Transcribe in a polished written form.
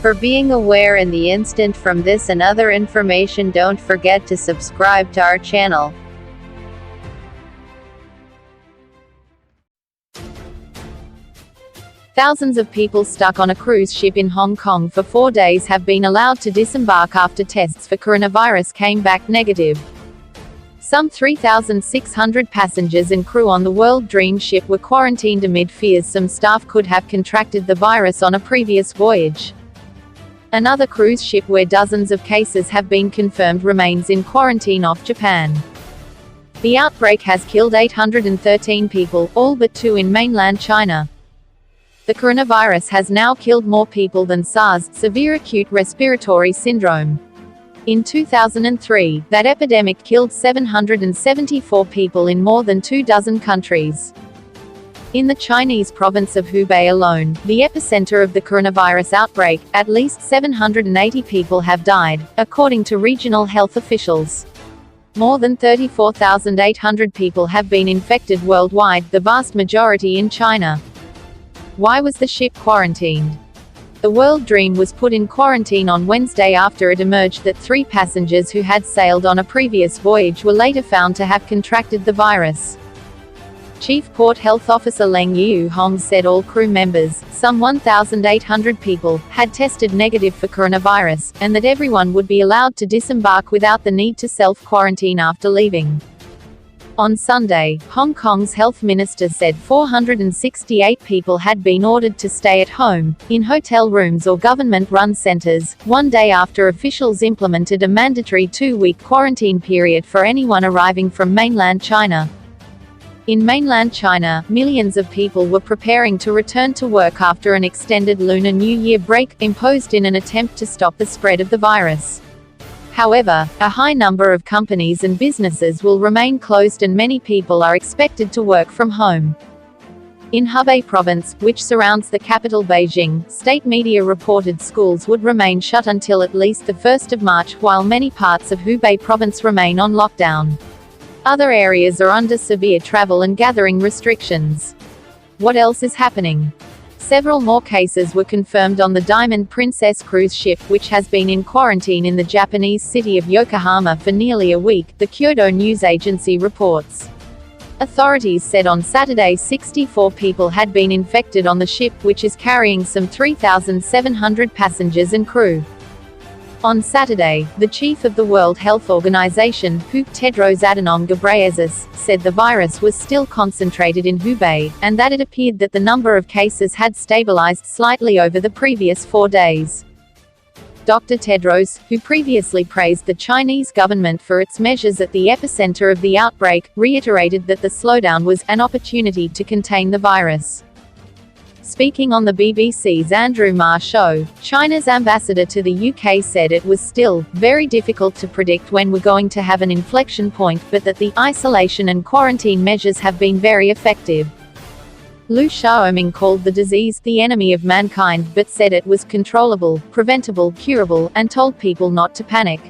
For being aware in the instant from this and other information, don't forget to subscribe to our channel. Thousands of people stuck on a cruise ship in Hong Kong for 4 days have been allowed to disembark after tests for coronavirus came back negative. Some 3,600 passengers and crew on the World Dream ship were quarantined amid fears some staff could have contracted the virus on a previous voyage. Another cruise ship where dozens of cases have been confirmed remains in quarantine off Japan. The outbreak has killed 813 people, all but 2 in mainland China. The coronavirus has now killed more people than Sars, severe acute respiratory syndrome. In 2003, that epidemic killed 774 people in more than 24 countries. In the Chinese province of Hubei alone, the epicenter of the coronavirus outbreak, at least 780 people have died, according to regional health officials. More than 34,800 people have been infected worldwide, the vast majority in China. Why was the ship quarantined? The World Dream was put in quarantine on Wednesday after it emerged that 3 passengers who had sailed on a previous voyage were later found to have contracted the virus. Chief Port Health Officer Leng Yu-hong said all crew members, some 1,800 people, had tested negative for coronavirus, and that everyone would be allowed to disembark without the need to self-quarantine after leaving. On Sunday, Hong Kong's health minister said 468 people had been ordered to stay at home, in hotel rooms or government-run centers, 1 day after officials implemented a mandatory 2-week quarantine period for anyone arriving from mainland China. In mainland China, millions of people were preparing to return to work after an extended Lunar New Year break, imposed in an attempt to stop the spread of the virus. However, a high number of companies and businesses will remain closed and many people are expected to work from home. In Hubei province, which surrounds the capital Beijing, state media reported schools would remain shut until at least the 1st of March, while many parts of Hubei province remain on lockdown. Other areas are under severe travel and gathering restrictions. What else is happening? Several more cases were confirmed on the Diamond Princess cruise ship, which has been in quarantine in the Japanese city of Yokohama for nearly a week, the Kyodo news agency reports. Authorities said on Saturday 64 people had been infected on the ship, which is carrying some 3,700 passengers and crew. On Saturday, the chief of the World Health Organization, WHO, Tedros Adhanom Ghebreyesus, said the virus was still concentrated in Hubei, and that it appeared that the number of cases had stabilized slightly over the previous 4 days. Dr. Tedros, who previously praised the Chinese government for its measures at the epicenter of the outbreak, reiterated that the slowdown was an opportunity to contain the virus. Speaking on the BBC's Andrew Marr show, China's ambassador to the UK said it was still very difficult to predict when we're going to have an inflection point, but that the isolation and quarantine measures have been very effective. Liu Xiaoming called the disease the enemy of mankind, but said it was controllable, preventable, curable, and told people not to panic.